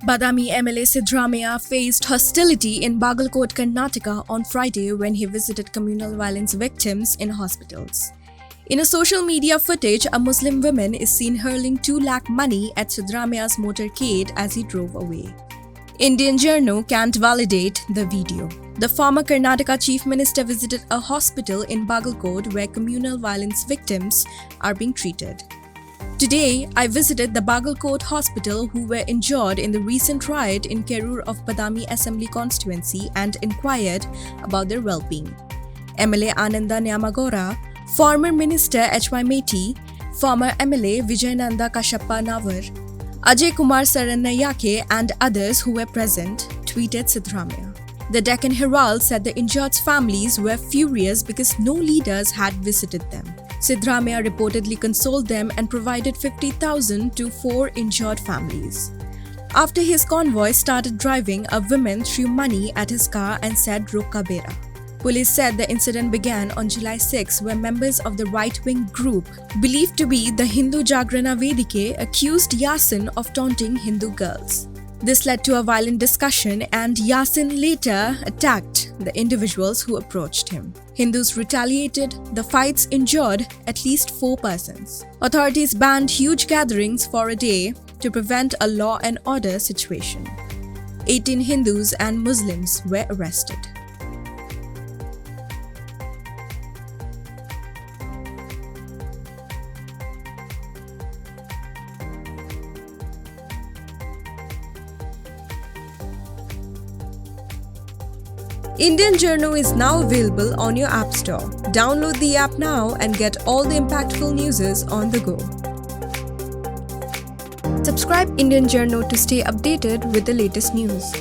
Badami MLA Siddaramaiah faced hostility in Bagalkot, Karnataka on Friday when he visited communal violence victims in hospitals. In a social media footage, a Muslim woman is seen hurling 2 lakh money at Siddaramaiah's motorcade as he drove away. Indian journal can't validate the video. The former Karnataka Chief Minister visited a hospital in Bagalkot where communal violence victims are being treated. Today, I visited the Bagalkot hospital who were injured in the recent riot in Kerur of Badami Assembly constituency and inquired about their well-being. MLA Ananda Nyamagowda, former Minister HY Meti, former MLA Vijayananda Kashappanavar, Ajay Kumar Saranayake and others who were present tweeted Siddaramaiah. The Deccan Herald said the injured's families were furious because no leaders had visited them. Siddaramaiah reportedly consoled them and provided 50,000 to 4 injured families. After his convoy started driving, a woman threw money at his car and said rokka, beda. Police said the incident began on July 6 where members of the right-wing group, believed to be the Hindu Jagarana Vedike, accused Yasin of taunting Hindu girls. This led to a violent discussion and Yasin later attacked the individuals who approached him. Hindus retaliated. The fights injured at least 4 persons. Authorities banned huge gatherings for a day to prevent a law and order situation. 18 Hindus and Muslims were arrested. Indian Journal is now available on your App Store. Download the app now and get all the impactful news on the go. Subscribe Indian Journal to stay updated with the latest news.